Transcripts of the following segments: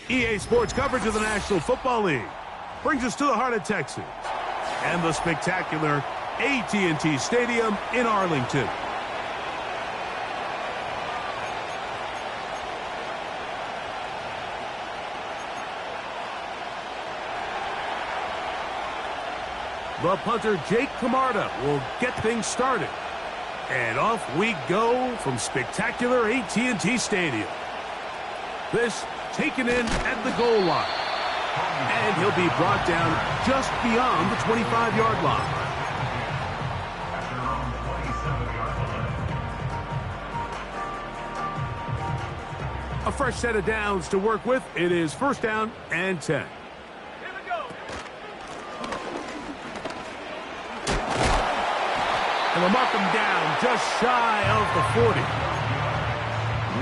EA Sports coverage of the National Football League brings us to the heart of Texas and the spectacular AT&T Stadium in Arlington. The punter, Jake Camarda, will get things started. And off we go from spectacular AT&T Stadium. This taken in at the goal line. And he'll be brought down just beyond the 25-yard line. A fresh set of downs to work with. It is first down and 10. And they'll mark them down just shy of the 40.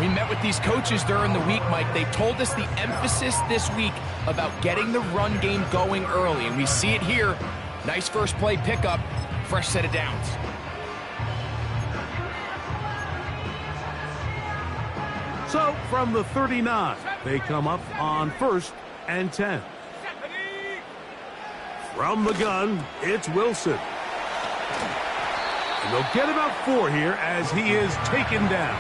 We met with these coaches during the week, Mike. They told us the emphasis this week about getting the run game going early, and we see it here. Nice first play pickup, fresh set of downs. So from the 39, they come up on first and 10. From the gun, it's Wilson. And they'll get about 4 here as he is taken down.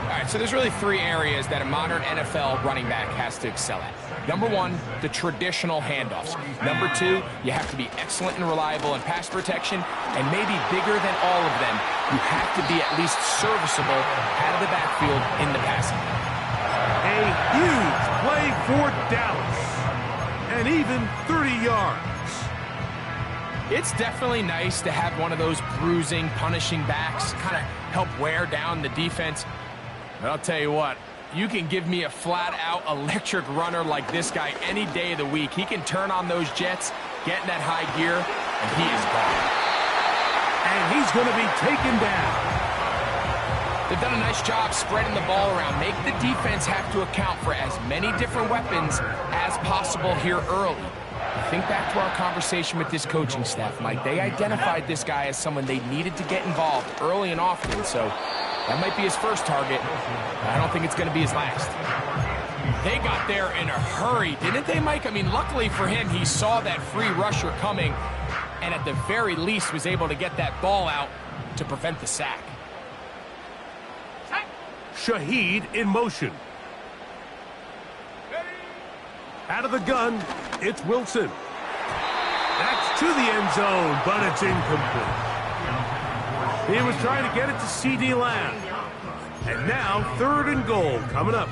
All right, so there's really 3 areas that a modern NFL running back has to excel at. Number 1, the traditional handoffs. Number 2, you have to be excellent and reliable in pass protection, and maybe bigger than all of them, you have to be at least serviceable out of the backfield in the passing game. A huge play for Dallas, and even 30 yards. It's definitely nice to have one of those bruising, punishing backs kind of help wear down the defense. But I'll tell you what, you can give me a flat-out electric runner like this guy any day of the week. He can turn on those jets, get in that high gear, and he is gone. And he's going to be taken down. They've done a nice job spreading the ball around. Make the defense have to account for as many different weapons as possible here early. Think back to our conversation with this coaching staff, Mike. They identified this guy as someone they needed to get involved early and often, so that might be his first target. I don't think it's going to be his last. They got there in a hurry, didn't they, Mike? I mean, luckily for him, he saw that free rusher coming and at the very least was able to get that ball out to prevent the sack. Shaheed in motion. Out of the gun, it's Wilson. That's to the end zone, but it's incomplete. He was trying to get it to CeeDee Lamb. And now, 3rd and goal coming up.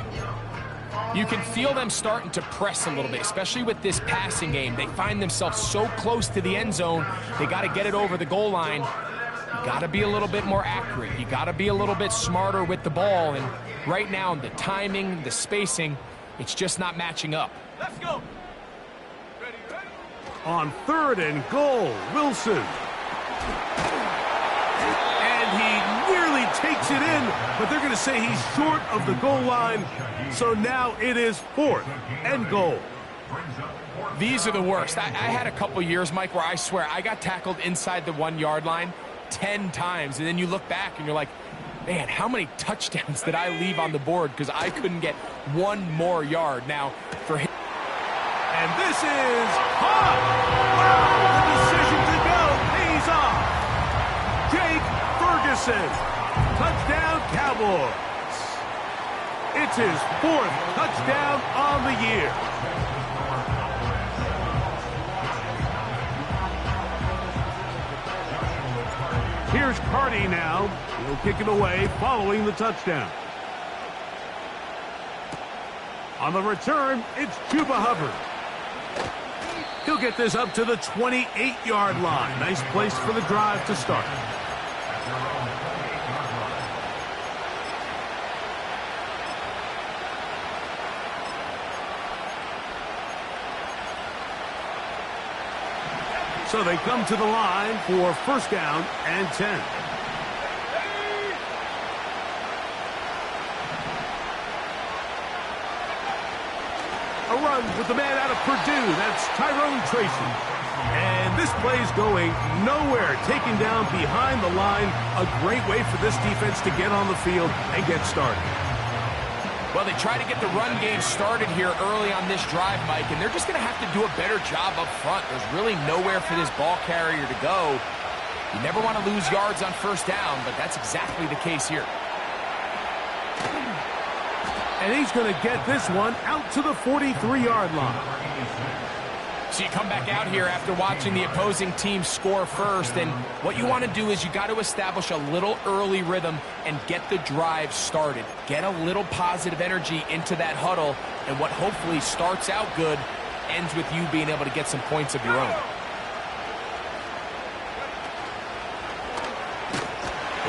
You can feel them starting to press a little bit, especially with this passing game. They find themselves so close to the end zone, they got to get it over the goal line. You got to be a little bit more accurate. You got to be a little bit smarter with the ball. And right now, the timing, the spacing, it's just not matching up. Let's go. On 3rd and goal, Wilson. And he nearly takes it in, but they're going to say he's short of the goal line. So now it is 4th and goal. These are the worst. I had a couple years, Mike, where I swear I got tackled inside the 1-yard line 10 times. And then you look back and you're like, man, how many touchdowns did I leave on the board because I couldn't get 1 more yard. Now, for him. And this is hot. Wow, the decision to go pays off. Jake Ferguson, touchdown Cowboys. It's his 4th touchdown on the year. Here's Carty now. He'll kick it away following the touchdown. On the return, it's Chuba Hubbard. He'll get this up to the 28-yard line. Nice place for the drive to start. So they come to the line for first down and 10. A run with the man out of Purdue. That's Tyrone Tracy. And this play's going nowhere. Taken down behind the line. A great way for this defense to get on the field and get started. Well, they try to get the run game started here early on this drive, Mike, and they're just going to have to do a better job up front. There's really nowhere for this ball carrier to go. You never want to lose yards on first down, but that's exactly the case here. And he's going to get this one out to the 43-yard line. So you come back out here after watching the opposing team score first, and what you want to do is you got to establish a little early rhythm and get the drive started. Get a little positive energy into that huddle, and what hopefully starts out good ends with you being able to get some points of your own.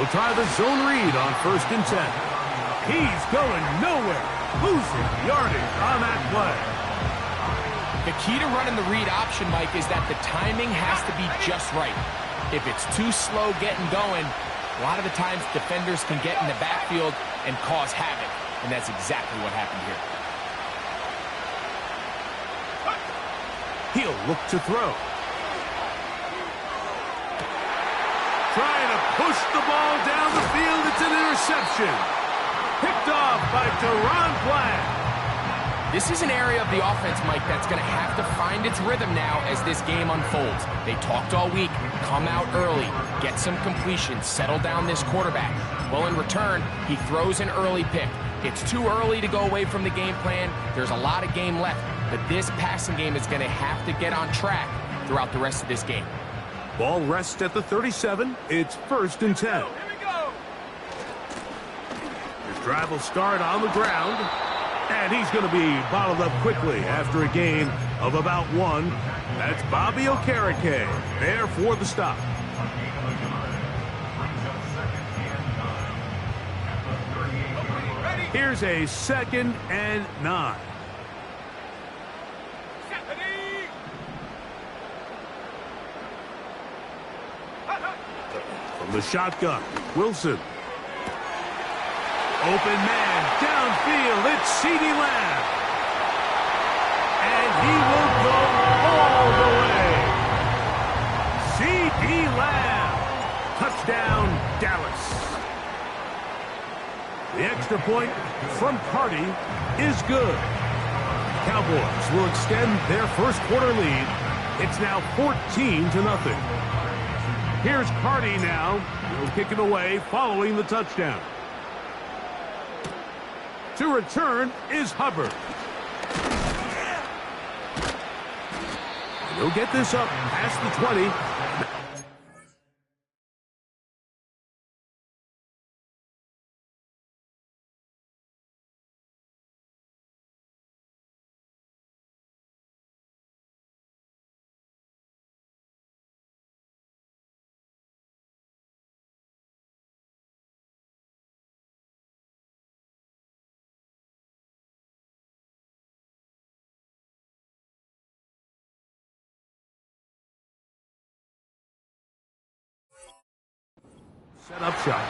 We'll try the zone read on 1st and 10. He's going nowhere. Losing yardage on that play. The key to running the read option, Mike, is that the timing has to be just right. If it's too slow getting going, a lot of the times defenders can get in the backfield and cause havoc, and that's exactly what happened here. He'll look to throw. Trying to push the ball down the field. It's an interception. Picked off by Deron Black. This is an area of the offense, Mike, that's going to have to find its rhythm now as this game unfolds. They talked all week, come out early, get some completions, settle down this quarterback. Well, in return, he throws an early pick. It's too early to go away from the game plan. There's a lot of game left, but this passing game is going to have to get on track throughout the rest of this game. Ball rests at the 37. It's 1st and 10. Here we go. His drive will start on the ground. And he's going to be bottled up quickly after a gain of about 1. That's Bobby Okereke there for the stop. Here's a 2nd and 9. From the shotgun, Wilson. Open man, downfield, it's CeeDee Lamb. And he will go all the way. CeeDee Lamb. Touchdown, Dallas. The extra point from Carty is good. Cowboys will extend their first quarter lead. It's now 14-0. Here's Carty now. He'll kick it away following the touchdown. To return is Hubbard. He'll get this up past the 20. Set up shot.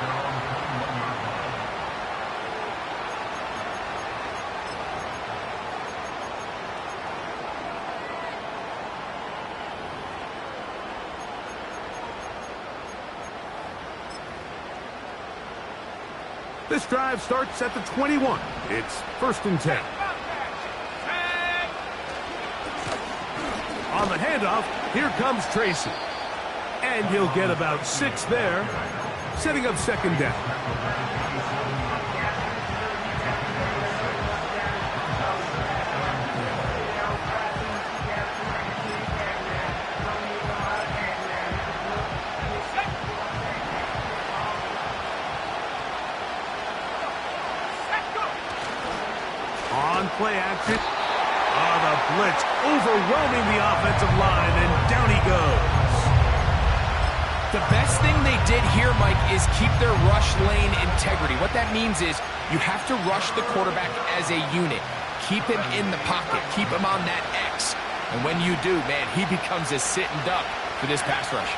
This drive starts at the 21. It's 1st and 10. On the handoff, here comes Tracy. And he'll get about 6 there, setting up 2nd down. On play action. The blitz overwhelming the offensive line, and down he goes. The best thing they did here, Mike, is keep their rush lane integrity. What that means is you have to rush the quarterback as a unit. Keep him in the pocket. Keep him on that X. And when you do, man, he becomes a sitting duck for this pass rush.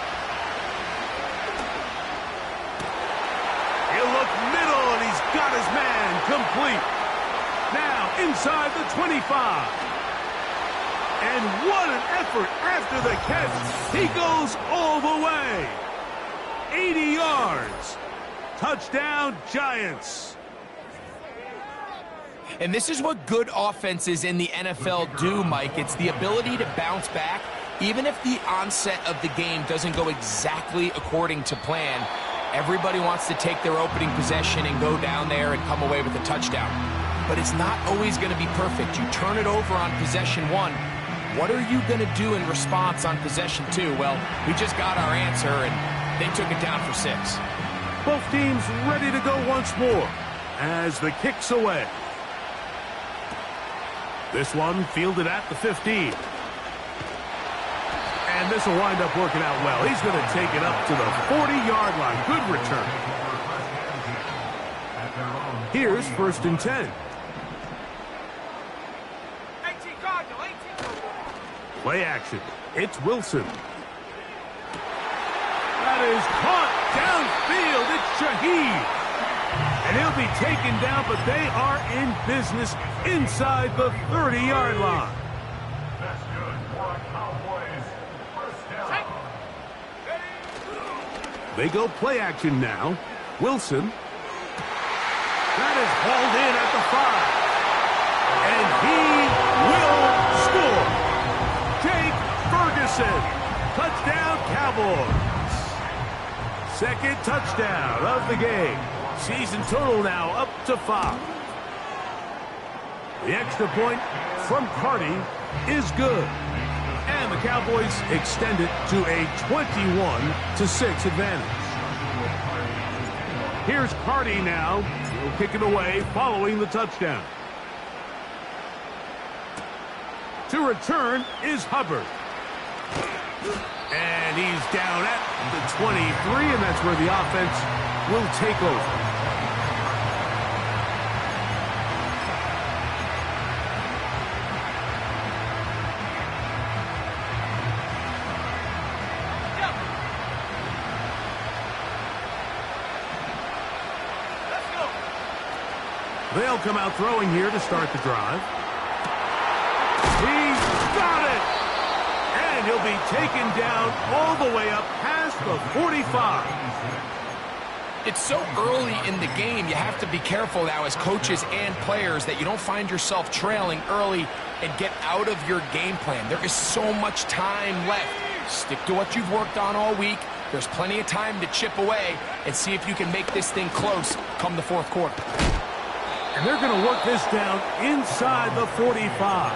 He'll look middle, and he's got his man complete. Now inside the 25. And what an effort after the catch. He goes all the way. 80 yards. Touchdown, Giants. And this is what good offenses in the NFL do, Mike. It's the ability to bounce back, even if the onset of the game doesn't go exactly according to plan. Everybody wants to take their opening possession and go down there and come away with a touchdown. But it's not always going to be perfect. You turn it over on possession 1. What are you going to do in response on possession 2? Well, we just got our answer, and they took it down for 6. Both teams ready to go once more as the kick's away. This one fielded at the 15. And this will wind up working out well. He's going to take it up to the 40-yard line. Good return. Here's 1st and 10. Play action. It's Wilson. That is caught downfield. It's Shaheed. And he'll be taken down, but they are in business inside the 30-yard line. They go play action now. Wilson. That is hauled in at the 5. And he will score. Jake Ferguson. Touchdown, Cowboys. 2nd touchdown of the game. Season total now up to 5. The extra point from Carty is good. And the Cowboys extend it to a 21-6 advantage. Here's Carty now. He'll kick it away following the touchdown. To return is Hubbard. And he's down at the 23, and that's where the offense will take over. They'll come out throwing here to start the drive. He's got it! And he'll be taken down all the way up past the 45. It's so early in the game, you have to be careful now as coaches and players that you don't find yourself trailing early and get out of your game plan. There is so much time left. Stick to what you've worked on all week. There's plenty of time to chip away and see if you can make this thing close come the 4th quarter. And they're going to work this down inside the 45.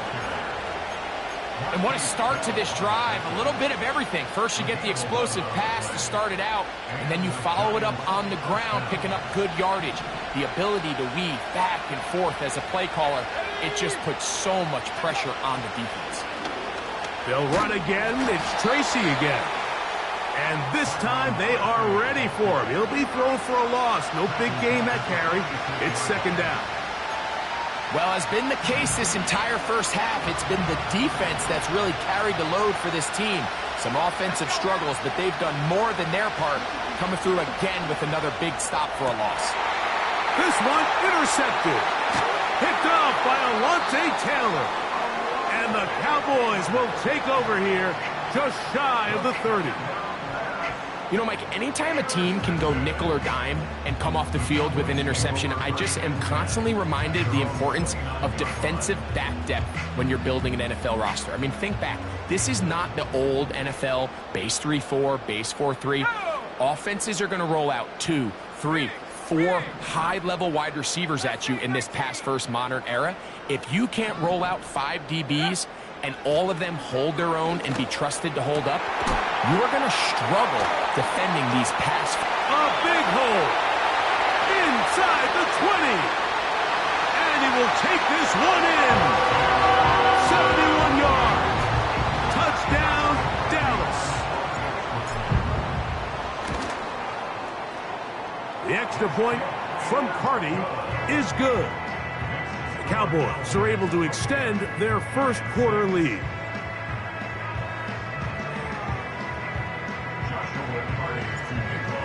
And what a start to this drive. A little bit of everything. First, you get the explosive pass to start it out, and then you follow it up on the ground, picking up good yardage. The ability to weave back and forth as a play caller, it just puts so much pressure on the defense. They'll run again. It's Tracy again. And this time, they are ready for him. He'll be thrown for a loss. No big gain that carry. It's 2nd down. Well, as been the case this entire first half, it's been the defense that's really carried the load for this team. Some offensive struggles, but they've done more than their part, coming through again with another big stop for a loss. This one intercepted. Picked off by Alontae Taylor. And the Cowboys will take over here just shy of the 30. You know, Mike, anytime a team can go nickel or dime and come off the field with an interception, I just am constantly reminded of the importance of defensive back depth when you're building an NFL roster. I mean, think back. This is not the old NFL base 3-4, base 4-3. Offenses are going to roll out 2, 3, 4 high-level wide receivers at you in this pass-first modern era. If you can't roll out 5 DBs and all of them hold their own and be trusted to hold up, you are going to struggle defending these pass. A big hole inside the 20. And he will take this one in. 71 yards. Touchdown, Dallas. The extra point from Carty is good. The Cowboys are able to extend their 1st quarter lead.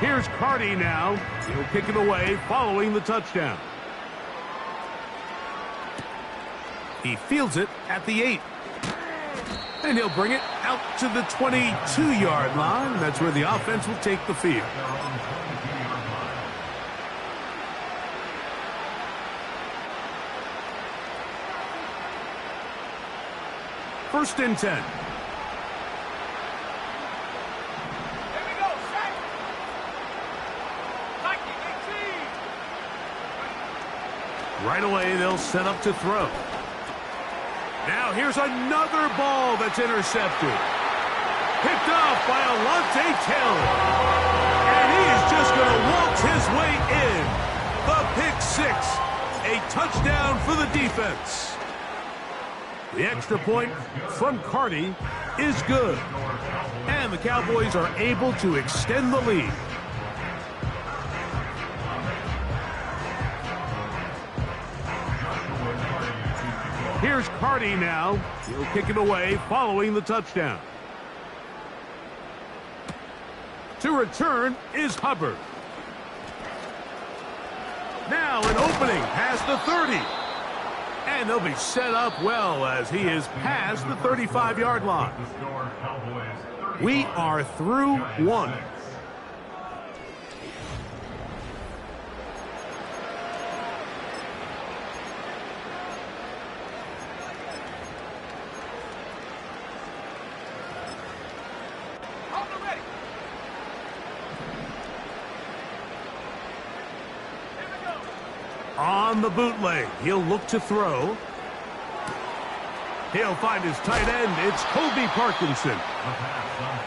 Here's Carty now. He'll kick it away following the touchdown. He fields it at the 8. And he'll bring it out to the 22-yard line. That's where the offense will take the field. first and 10. Right away, they'll set up to throw. Now here's another ball that's intercepted. Picked off by Alontae Taylor. And he is just going to waltz his way in. The pick six. A touchdown for the defense. The extra point from Carty is good. And the Cowboys are able to extend the lead. Here's Carty now. He'll kick it away following the touchdown. To return is Hubbard. Now an opening past the 30. And they'll be set up well as he is past the 35-yard line. We are through one. On the bootleg, he'll look to throw. He'll find his tight end. It's Colby Parkinson.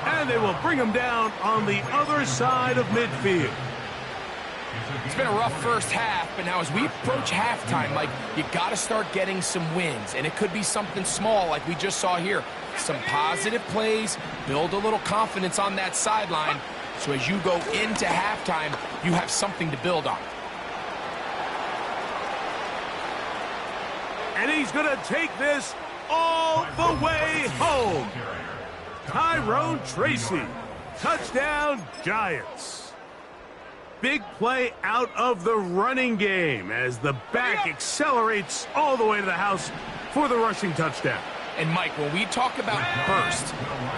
And they will bring him down on the other side of midfield. It's been a rough first half, but now as we approach halftime, Mike, you got to start getting some wins. And it could be something small like we just saw here. Some positive plays, build a little confidence on that sideline. So as you go into halftime, you have something to build on. And he's going to take this all the way home. Tyrone Tracy. Touchdown, Giants. Big play out of the running game as the back accelerates all the way to the house for the rushing touchdown. And, Mike, when we talk about burst,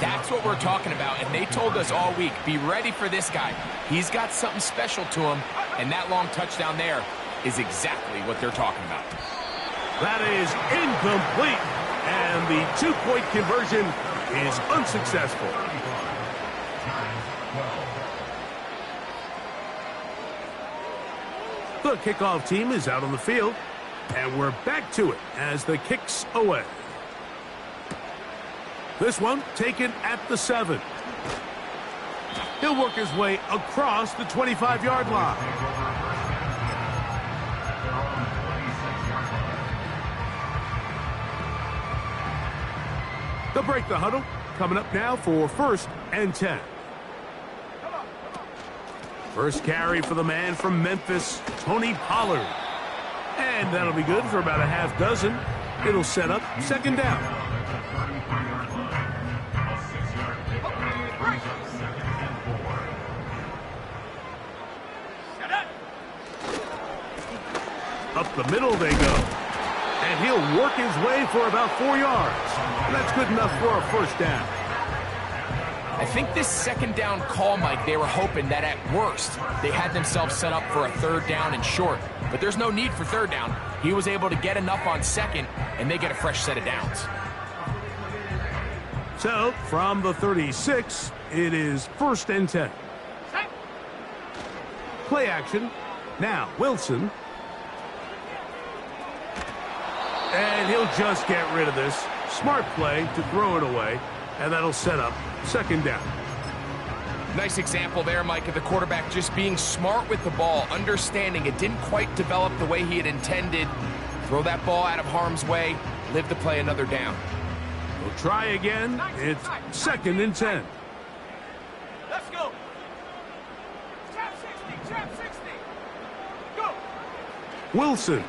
that's what we're talking about. And they told us all week, be ready for this guy. He's got something special to him, and that long touchdown there is exactly what they're talking about. That is incomplete, and the two-point conversion is unsuccessful. The kickoff team is out on the field, and we're back to it as the kick's away. This one taken at the 7. He'll work his way across the 25-yard line. They'll break the huddle. Coming up now for first and 10. First carry for the man from Memphis, Tony Pollard. And that'll be good for about a half dozen. It'll set up second down. Up the middle they go. And he'll work his way for about 4 yards. That's good enough for a first down. I think this second down call, Mike, they were hoping that at worst they had themselves set up for a third down and short. But there's no need for third down. He was able to get enough on second, and they get a fresh set of downs. So, from the 36, it is first and 10. Play action. Now, Wilson. And he'll just get rid of this. Smart play to throw it away, and that'll set up second down. Nice example there, Mike, of the quarterback just being smart with the ball, understanding it didn't quite develop the way he had intended. Throw that ball out of harm's way, live to play another down. We'll try again. It's second and 10. Let's go. Trap 60. Go. Wilson.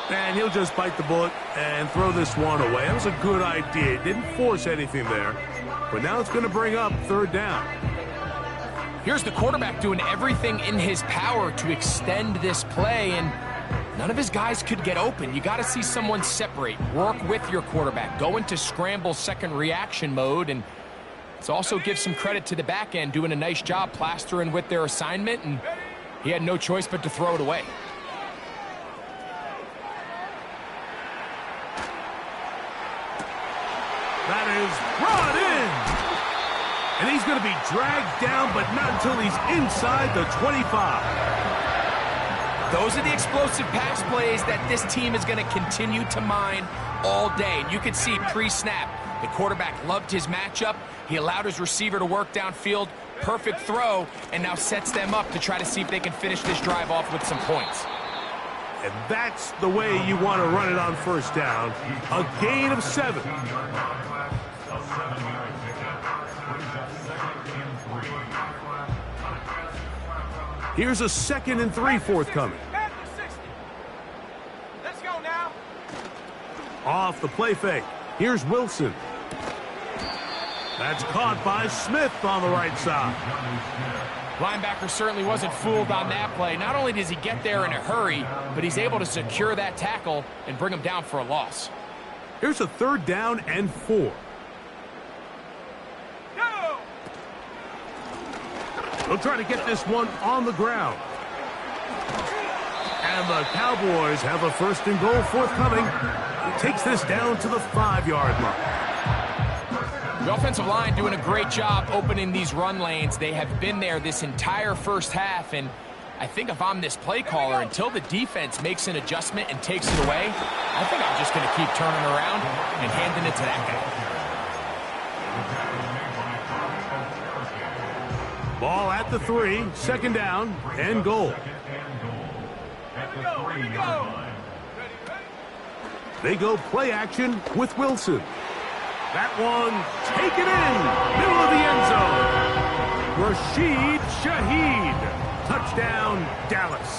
And he'll just bite the bullet and throw this one away. That was a good idea. Didn't force anything there. But now it's going to bring up third down. Here's the quarterback doing everything in his power to extend this play, and none of his guys could get open. You got to see someone separate, work with your quarterback, go into scramble second reaction mode, and let's also give some credit to the back end doing a nice job plastering with their assignment, and he had no choice but to throw it away. That is brought in. And he's going to be dragged down, but not until he's inside the 25. Those are the explosive pass plays that this team is going to continue to mine all day. And you can see pre-snap, the quarterback loved his matchup. He allowed his receiver to work downfield. Perfect throw, and now sets them up to try to see if they can finish this drive off with some points. And that's the way you want to run it on first down. A gain of 7. Here's a 2nd and 3 forthcoming. Let's go now. Off the play fake. Here's Wilson. That's caught by Smith on the right side. Linebacker certainly wasn't fooled on that play. Not only does he get there in a hurry, but he's able to secure that tackle and bring him down for a loss. Here's a 3rd down and 4. Go! They'll try to get this one on the ground. And the Cowboys have a 1st and goal forthcoming. He takes this down to the 5-yard line. The offensive line doing a great job opening these run lanes. They have been there this entire first half, and I think if I'm this play caller, until the defense makes an adjustment and takes it away, I think I'm just going to keep turning around and handing it to that guy. Ball at the 3, 2nd down and goal. Here we go. They go play action with Wilson. That one taken in, middle of the end zone. Rashid Shaheed, touchdown Dallas.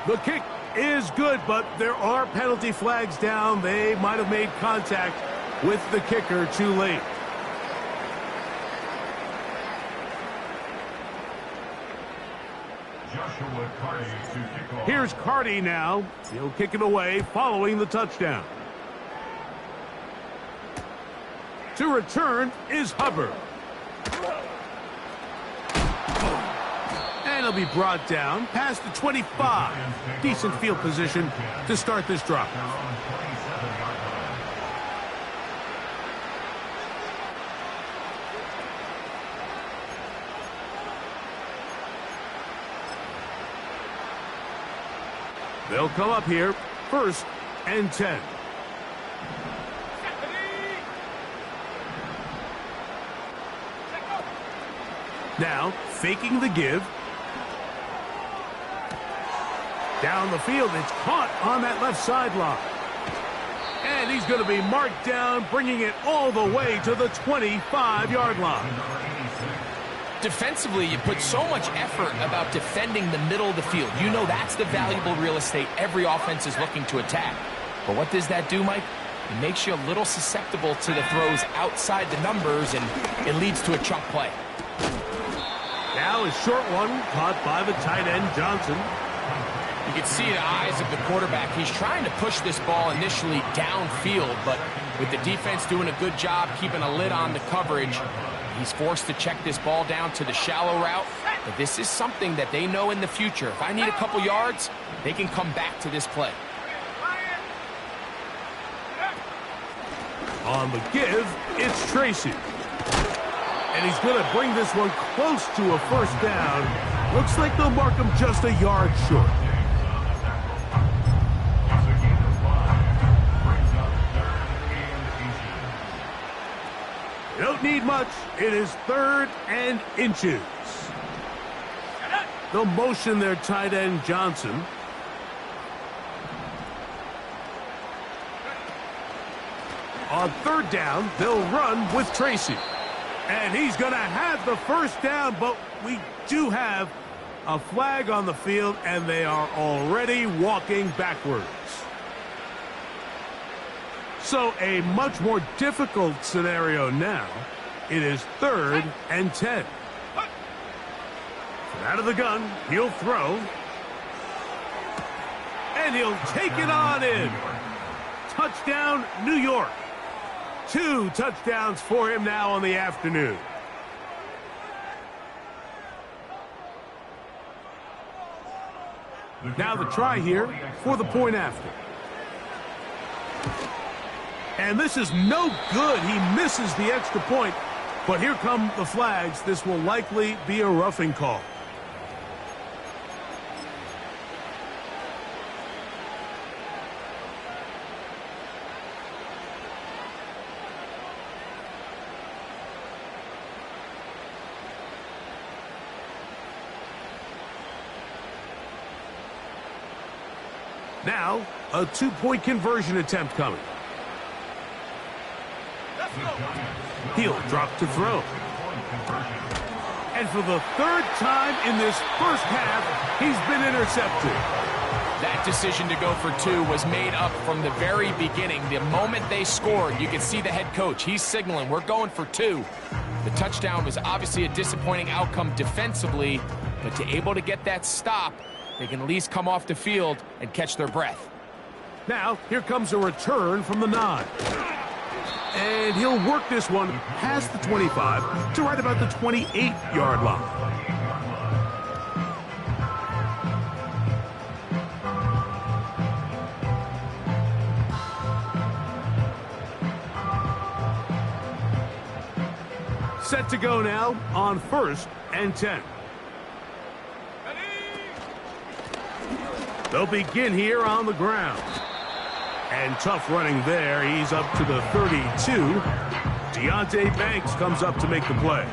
The kick is good, but there are penalty flags down. They might have made contact with the kicker too late. Here's Carty now. He'll kick it away following the touchdown. To return is Hubbard. And he'll be brought down past the 25. Decent field position to start this drive. They'll come up here, 1st and 10. Now, faking the give. Down the field, it's caught on that left sideline. And he's going to be marked down, bringing it all the way to the 25-yard line. Defensively, you put so much effort about defending the middle of the field. You know that's the valuable real estate every offense is looking to attack. But what does that do, Mike? It makes you a little susceptible to the throws outside the numbers, and it leads to a chunk play. Now a short one caught by the tight end, Johnson. You can see the eyes of the quarterback. He's trying to push this ball initially downfield, but with the defense doing a good job keeping a lid on the coverage, he's forced to check this ball down to the shallow route. But this is something that they know in the future. If I need a couple yards, they can come back to this play. On the give, it's Tracy. And he's going to bring this one close to a 1st down. Looks like they'll mark him just a yard short. You don't need much. It is 3rd and inches. They'll motion their tight end, Johnson. On 3rd down, they'll run with Tracy. And he's going to have the 1st down, but we do have a flag on the field, and they are already walking backwards. So a much more difficult scenario now. It is 3rd and 10. Out of the gun, he'll throw. And he'll take it on in. Touchdown, New York. 2 touchdowns for him now on the afternoon. Now the try here for the point after. And this is no good. He misses the extra point. But here come the flags. This will likely be a roughing call. Now, a two-point conversion attempt coming. He'll drop to throw. And for the third time in this first half, he's been intercepted. That decision to go for two was made up from the very beginning. The moment they scored, you could see the head coach. He's signaling, we're going for two. The touchdown was obviously a disappointing outcome defensively, but to able to get that stop, they can at least come off the field and catch their breath. Now, here comes a return from the 9. And he'll work this one past the 25 to right about the 28-yard line. Set to go now on 1st and 10. They'll begin here on the ground. And tough running there. He's up to the 32. Deonte Banks comes up to make the play.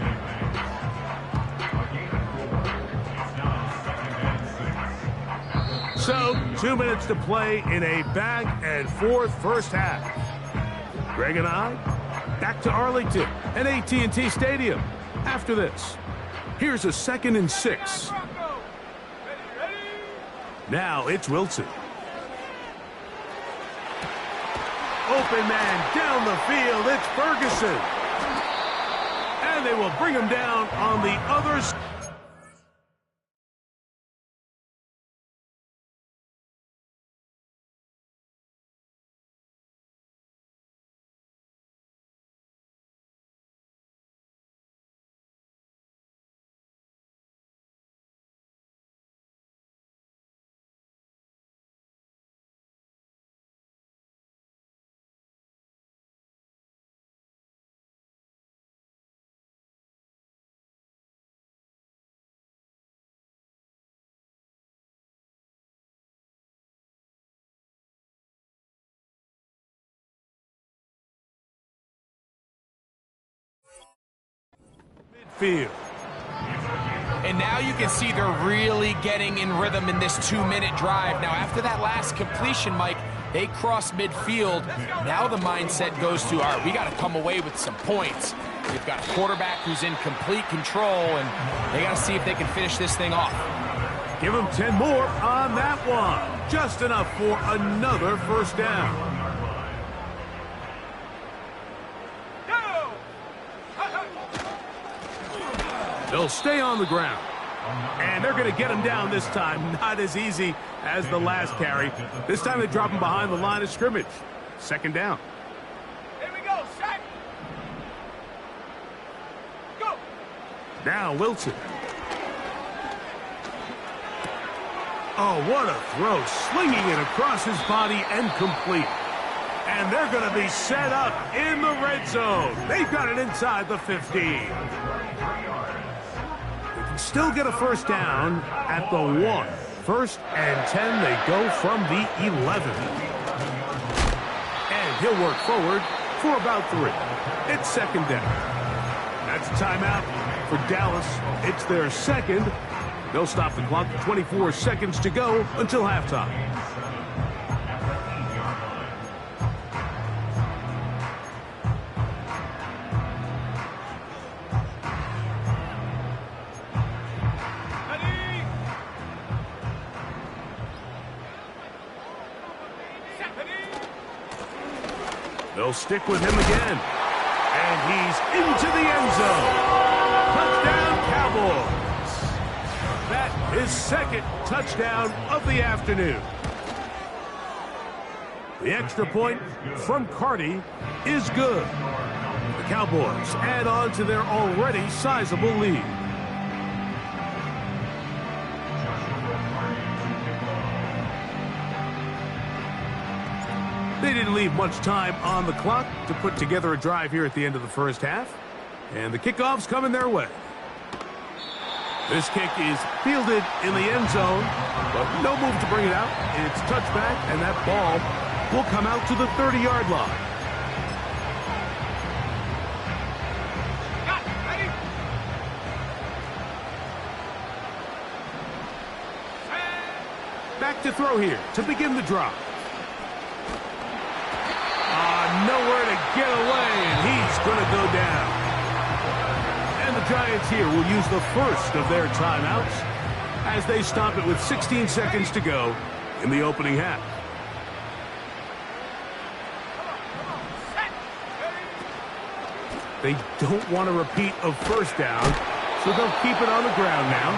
So, 2 minutes to play in a back-and-forth first half. Greg and I, back to Arlington and AT&T Stadium. After this, here's a 2nd and 6. Now it's Wilson. Open man down the field. It's Ferguson. And they will bring him down on the other side. Midfield. And now you can see they're really getting in rhythm in this 2-minute drive. Now, after that last completion, Mike, they cross midfield. Now the mindset goes to, all right, we got to come away with some points. They've got a quarterback who's in complete control, and they got to see if they can finish this thing off. Give them 10 more on that one. Just enough for another first down. They'll stay on the ground. And they're going to get him down this time. Not as easy as the last carry. This time they drop him behind the line of scrimmage. 2nd down. Here we go, sack. Go. Now Wilson. Oh, what a throw. Slinging it across his body and complete. And they're going to be set up in the red zone. They've got it inside the 15. Still get a first down at the 1. 1st and 10, they go from the 11. And he'll work forward for about 3. It's 2nd down. That's a timeout for Dallas. It's their 2nd. They'll stop the clock. 24 seconds to go until halftime. They'll stick with him again. And he's into the end zone. Touchdown, Cowboys. That is 2nd touchdown of the afternoon. The extra point from Carty is good. The Cowboys add on to their already sizable lead. They didn't didn't leave much time on the clock to put together a drive here at the end of the first half. And the kickoff's coming their way. This kick is fielded in the end zone, but no move to bring it out. It's touchback, and that ball will come out to the 30-yard line. Got it, ready? Back to throw here to begin the drive. Nowhere to get away, and he's going to go down. And the Giants here will use the first of their timeouts as they stop it with 16 seconds to go in the opening half. They don't want to repeat a first down, so they'll keep it on the ground now.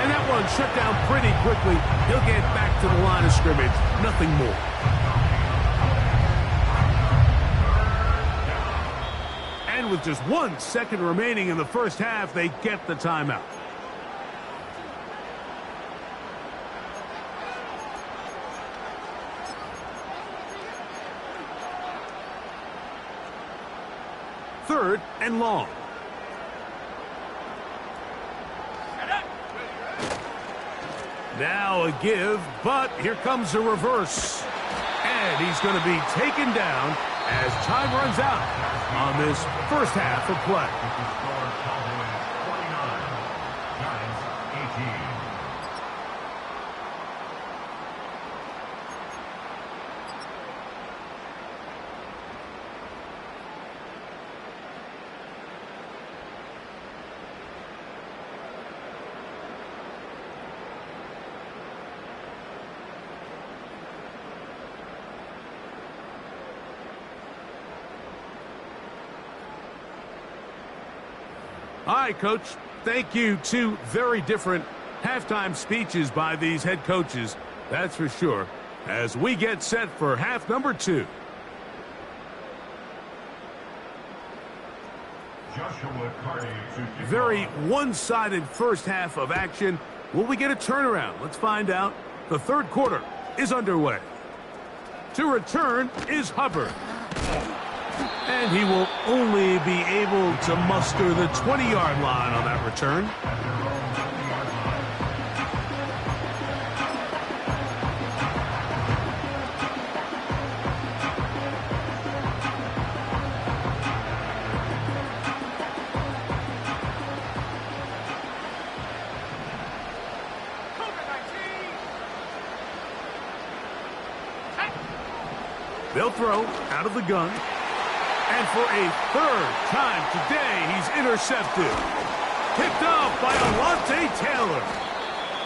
And that one shut down pretty quickly. He'll get back to the line of scrimmage. Nothing more. And with just 1 second remaining in the first half, they get the timeout. Third and long. Now a give, but here comes a reverse. And he's going to be taken down as time runs out on this first half of play. All right, Coach. Thank you. Two very different halftime speeches by these head coaches, that's for sure, as we get set for half number 2. Very one-sided first half of action. Will we get a turnaround? Let's find out. The third quarter is underway. To return is Hubbard. And he will only be able to muster the 20-yard line on that return. They'll throw out of the gun. And for a third time today, he's intercepted. Picked off by Alontae Taylor.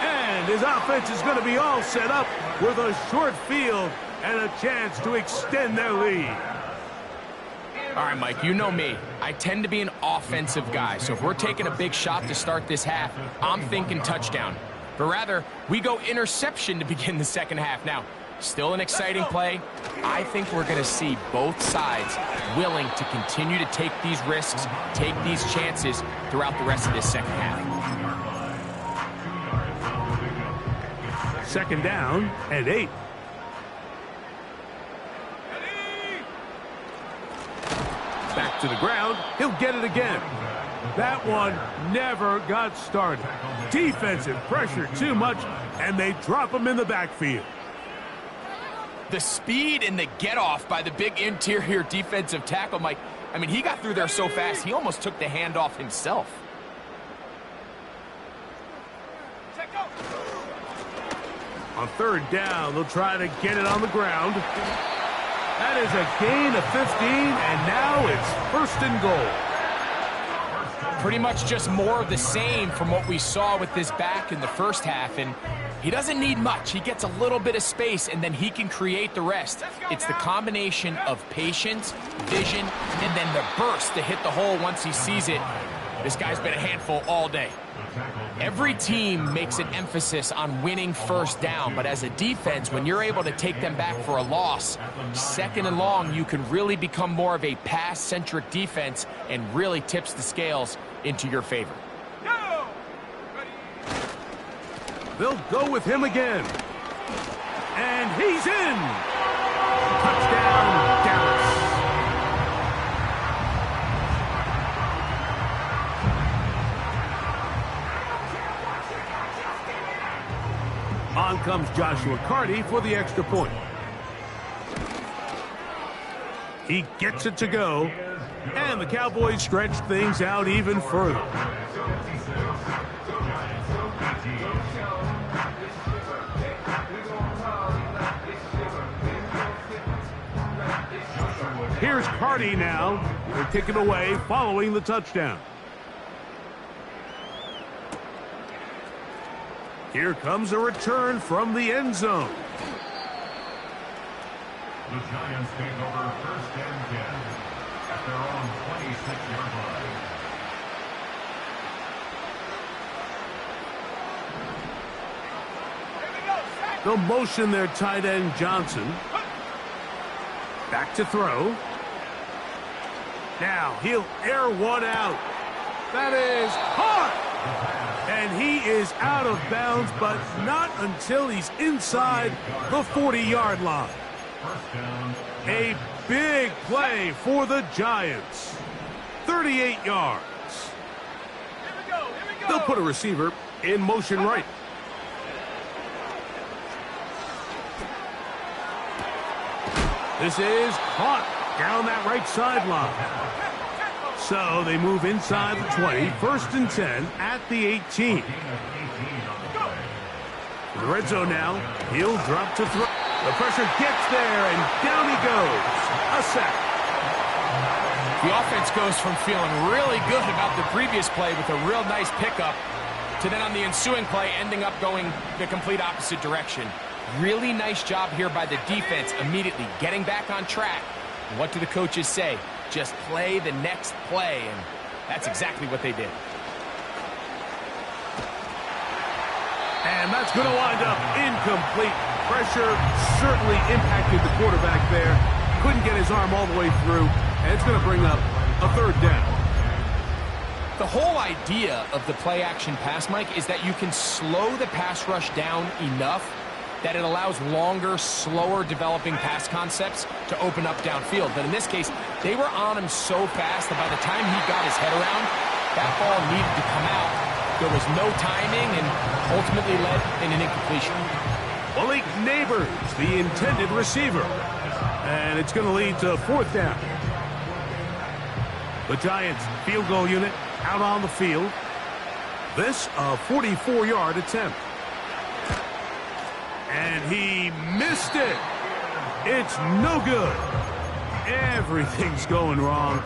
And his offense is going to be all set up with a short field and a chance to extend their lead. All right, Mike, you know me. I tend to be an offensive guy, so if we're taking a big shot to start this half, I'm thinking touchdown. But rather, we go interception to begin the second half. Now, still an exciting play. I think we're going to see both sides willing to continue to take these risks, take these chances throughout the rest of this second half. Second down and 8. Back to the ground. He'll get it again. That one never got started. Defensive pressure too much, and they drop him in the backfield. The speed and the get-off by the big interior defensive tackle, Mike. I mean, he got through there so fast, he almost took the handoff himself. On third down, they'll try to get it on the ground. That is a gain of 15, and now it's first and goal. Pretty much just more of the same from what we saw with this back in the first half, and he doesn't need much. He gets a little bit of space, and then he can create the rest. It's the combination of patience, vision, and then the burst to hit the hole once he sees it. This guy's been a handful all day. Every team makes an emphasis on winning first down, but as a defense, when you're able to take them back for a loss, second and long, you can really become more of a pass-centric defense and really tips the scales into your favor. They'll go with him again. And he's in. Touchdown, On comes Joshua Carty for the extra point. He gets it to go, and the Cowboys stretch things out even further. Here's Carty now. They're kicking away following the touchdown. Here comes a return from the end zone. The Giants take over 1st and 10 at their own 26-yard line. They'll motion their tight end Johnson. Back to throw. Now he'll air one out. That is hard. And he is out of bounds, but not until he's inside the 40-yard line. A big play for the Giants. 38 yards. Here we go. They'll put a receiver in motion right. This is caught down that right sideline. So they move inside the 20, 1st and 10 at the 18. In the red zone now, he'll drop to throw. The pressure gets there, and down he goes. A sack. The offense goes from feeling really good about the previous play with a real nice pickup to then on the ensuing play ending up going the complete opposite direction. Really nice job here by the defense immediately getting back on track. And what do the coaches say? Just play the next play, and that's exactly what they did. And that's going to wind up incomplete. Pressure certainly impacted the quarterback there. Couldn't get his arm all the way through, and it's going to bring up a 3rd down. The whole idea of the play-action pass, Mike, is that you can slow the pass rush down enough that it allows longer, slower developing pass concepts to open up downfield. But in this case, they were on him so fast that by the time he got his head around, that ball needed to come out. There was no timing and ultimately led in an incompletion. Malik Neighbors, the intended receiver. And it's going to lead to 4th down. The Giants field goal unit out on the field. This a 44-yard attempt. And he missed it. It's no good. Everything's going wrong.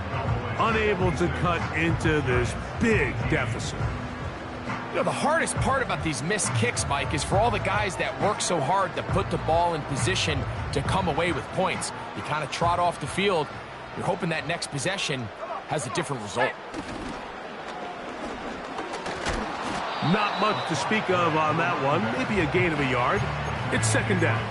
Unable to cut into this big deficit. You know, the hardest part about these missed kicks, Mike, is for all the guys that work so hard to put the ball in position to come away with points. You kind of trot off the field. You're hoping that next possession has a different result. Not much to speak of on that one. Maybe a gain of a yard. It's 2nd down.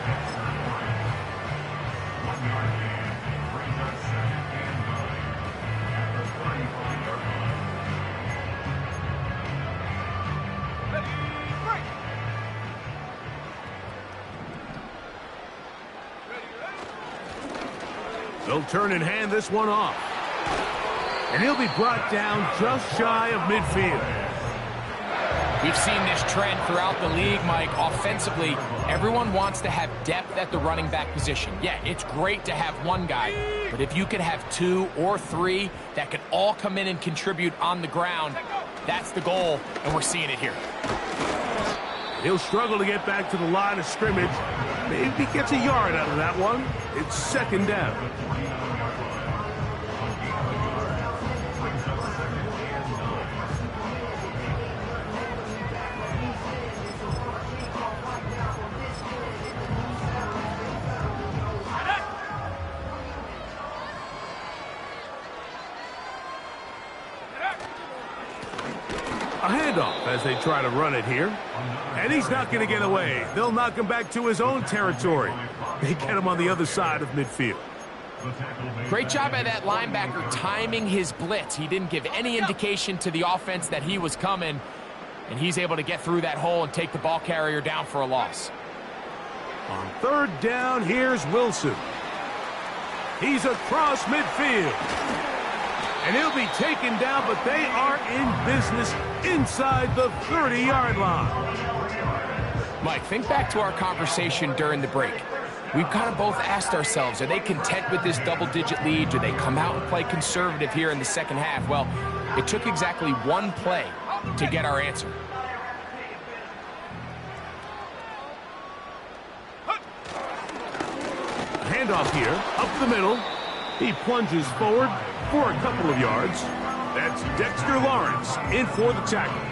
They'll turn and hand this one off. And he'll be brought down just shy of midfield. We've seen this trend throughout the league, Mike. Offensively, everyone wants to have depth at the running back position. Yeah, it's great to have one guy, but if you could have 2 or 3 that could all come in and contribute on the ground, that's the goal, and we're seeing it here. He'll struggle to get back to the line of scrimmage. Maybe gets a yard out of that one. It's 2nd down. A handoff as they try to run it here. And he's not going to get away. They'll knock him back to his own territory. They get him on the other side of midfield. Great job by that linebacker timing his blitz. He didn't give any indication to the offense that he was coming, and he's able to get through that hole and take the ball carrier down for a loss. On 3rd down, here's Wilson. He's across midfield. And he'll be taken down, but they are in business inside the 30-yard line. Mike, think back to our conversation during the break. We've kind of both asked ourselves, are they content with this double-digit lead? Do they come out and play conservative here in the second half? Well, it took exactly one play to get our answer. Handoff here, up the middle. He plunges forward for a couple of yards. That's Dexter Lawrence in for the tackle.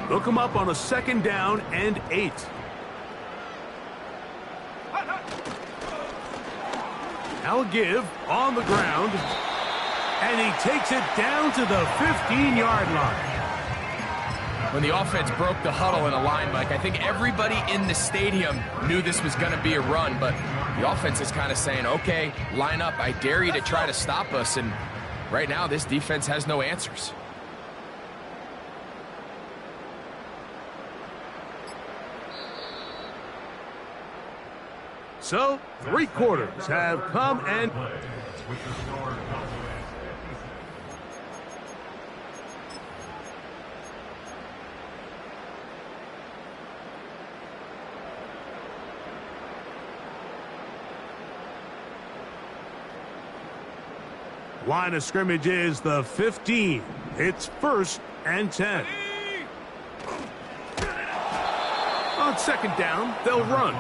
They'll come up on a 2nd down and 8. Now a give on the ground. And he takes it down to the 15-yard line. When the offense broke the huddle in a line, Mike, I think everybody in the stadium knew this was going to be a run, but the offense is kind of saying, okay, line up. I dare you to try to stop us. And right now, this defense has no answers. So, 3 quarters have come and... Line of scrimmage is the 15. It's 1st and 10. On 2nd down, they'll run.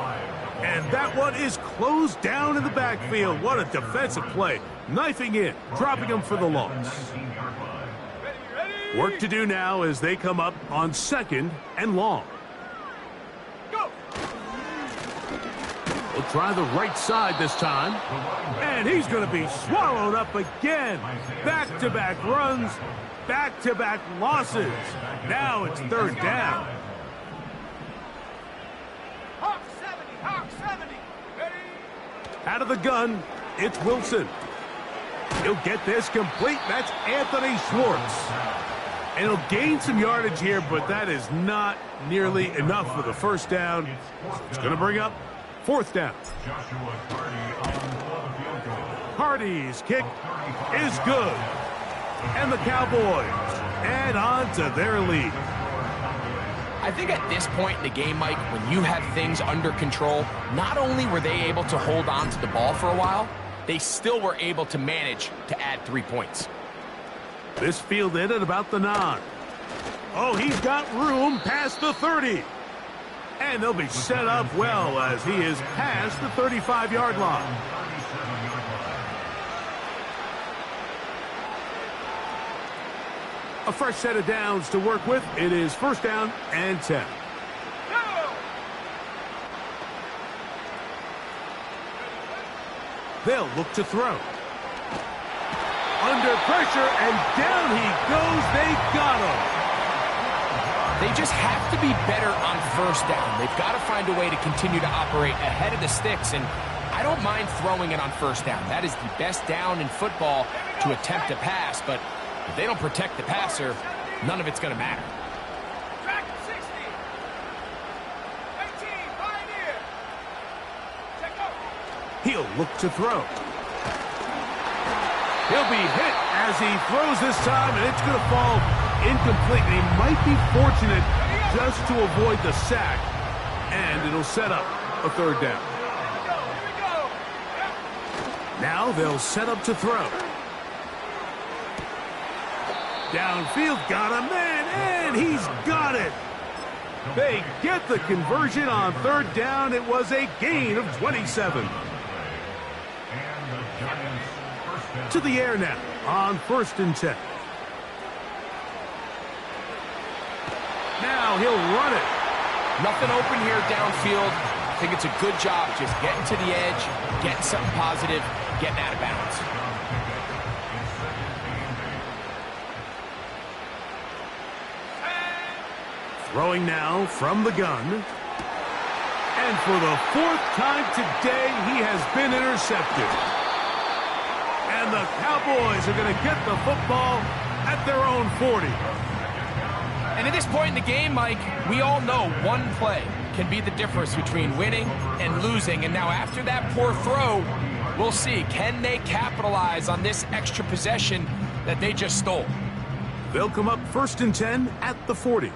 And that one is closed down in the backfield. What a defensive play. Knifing in, dropping him for the loss. Work to do now as they come up on 2nd and long. We'll try the right side this time. And he's going to be swallowed up again. Back-to-back runs, back-to-back losses. Now it's 3rd down. Out of the gun, it's Wilson. He'll get this complete. That's Anthony Schwartz. And he'll gain some yardage here, but that is not nearly enough for the 1st down. It's going to bring up 4th down. Hardy's kick is good. And the Cowboys add on to their lead. I think at this point in the game, Mike, when you have things under control, not only were they able to hold on to the ball for a while, they still were able to manage to add 3 points. This fielded at about the 9. Oh, he's got room past the 30. And they'll be set up well as he is past the 35-yard line. A fresh set of downs to work with. It is 1st down and 10. They'll look to throw. Under pressure, and down he goes. They got him. They just have to be better on 1st down. They've got to find a way to continue to operate ahead of the sticks, and I don't mind throwing it on 1st down. That is the best down in football to attempt a pass, but if they don't protect the passer, none of it's going to matter. Track 60. 18, Pioneer. Check out. He'll look to throw. He'll be hit as he throws this time, and it's going to fall incomplete. He might be fortunate just to avoid the sack, and it'll set up a 3rd down. Here we go. Yep. Now they'll set up to throw. Downfield, got a man, and he's got it. They get the conversion on 3rd down. It was a gain of 27. To the air now on 1st and 10. Now he'll run it. Nothing open here downfield. I think it's a good job just getting to the edge, getting something positive, getting out of bounds. Throwing now from the gun. And for the 4th time today, he has been intercepted. And the Cowboys are going to get the football at their own 40. And at this point in the game, Mike, we all know one play can be the difference between winning and losing. And now after that poor throw, we'll see. Can they capitalize on this extra possession that they just stole? They'll come up 1st and 10 at the 40.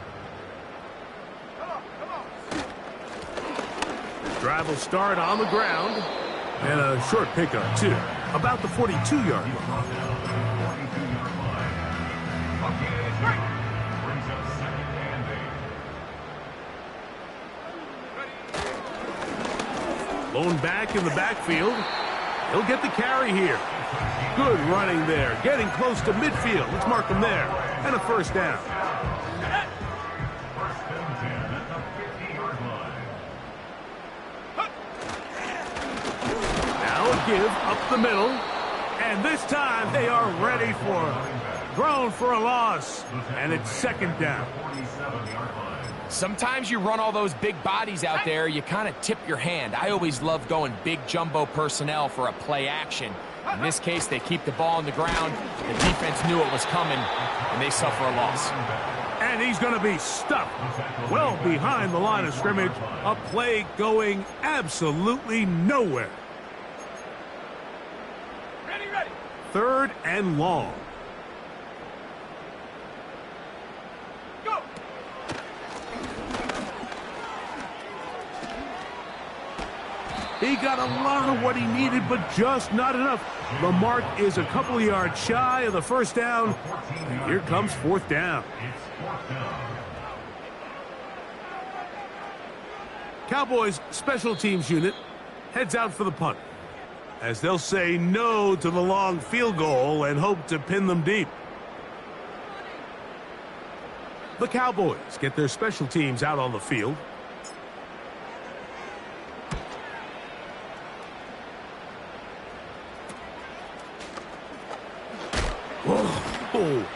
Drive will start on the ground. And a short pickup, too. About the 42-yard line. Lone back in the backfield. He'll get the carry here. Good running there. Getting close to midfield. Let's mark him there. And a first down. Now a give up the middle. And this time they are ready for it. Thrown for a loss. And it's 2nd down. Sometimes you run all those big bodies out there, you kind of tip your hand. I always love going big jumbo personnel for a play action. In this case, they keep the ball on the ground. The defense knew it was coming, and they suffer a loss. And he's going to be stuffed well behind the line of scrimmage. A play going absolutely nowhere. Ready. 3rd and long. Go. He got a lot of what he needed, but just not enough. The mark is a couple of yards shy of the first down. And here comes 4th down. Cowboys special teams unit heads out for the punt, as they'll say no to the long field goal and hope to pin them deep. The Cowboys get their special teams out on the field. Whoa.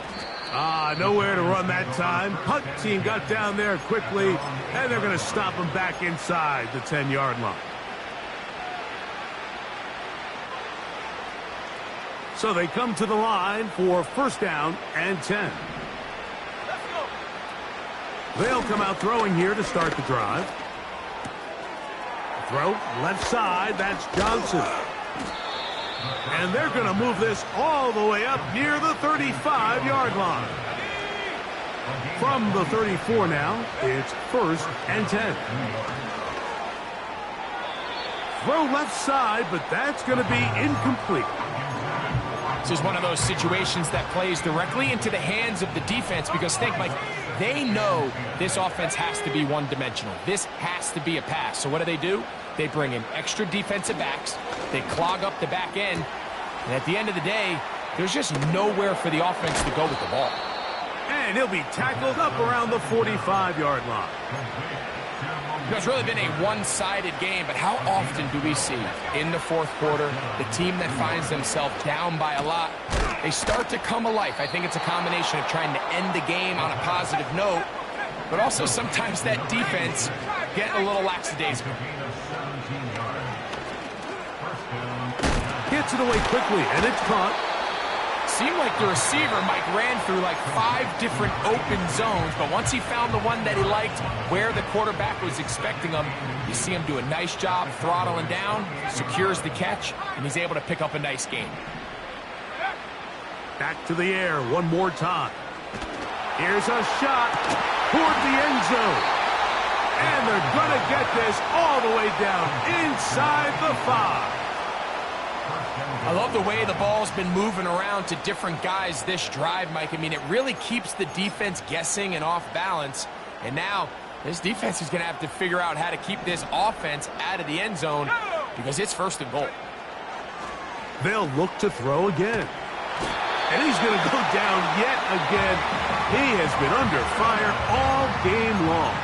Nowhere to run that time. Punt team got down there quickly, and they're going to stop him back inside the 10-yard line. So they come to the line for 1st down and 10. Let's go. They'll come out throwing here to start the drive. Throw left side. That's Johnson. And they're going to move this all the way up near the 35-yard line. From the 34 now, it's 1st and 10. Throw left side, but that's going to be incomplete. This is one of those situations that plays directly into the hands of the defense, because think, Mike, they know this offense has to be one-dimensional. This has to be a pass. So what do? They bring in extra defensive backs. They clog up the back end. And at the end of the day, there's just nowhere for the offense to go with the ball. And he'll be tackled up around the 45-yard line. It's really been a one-sided game, but how often do we see in the 4th quarter the team that finds themselves down by a lot, they start to come alive? I think it's a combination of trying to end the game on a positive note, but also sometimes that defense getting a little lackadaisical. Gets it away quickly, and it's caught. Seemed like the receiver, Mike, ran through like 5 different open zones, but once he found the one that he liked, where the quarterback was expecting him, you see him do a nice job throttling down, secures the catch, and he's able to pick up a nice gain. Back to the air one more time. Here's a shot toward the end zone. And they're going to get this all the way down inside the 5. I love the way the ball's been moving around to different guys this drive, Mike. I mean, it really keeps the defense guessing and off balance. And now this defense is going to have to figure out how to keep this offense out of the end zone, because it's 1st and goal. They'll look to throw again. And he's going to go down yet again. He has been under fire all game long.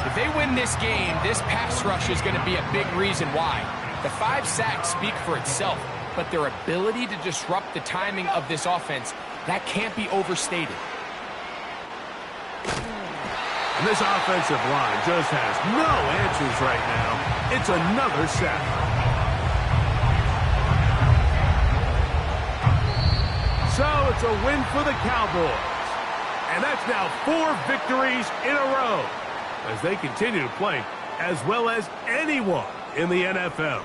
If they win this game, this pass rush is going to be a big reason why. The 5 sacks speak for itself, but their ability to disrupt the timing of this offense, that can't be overstated. And this offensive line just has no answers right now. It's another sack. So it's a win for the Cowboys. And that's now 4 victories in a row as they continue to play as well as anyone in the NFL.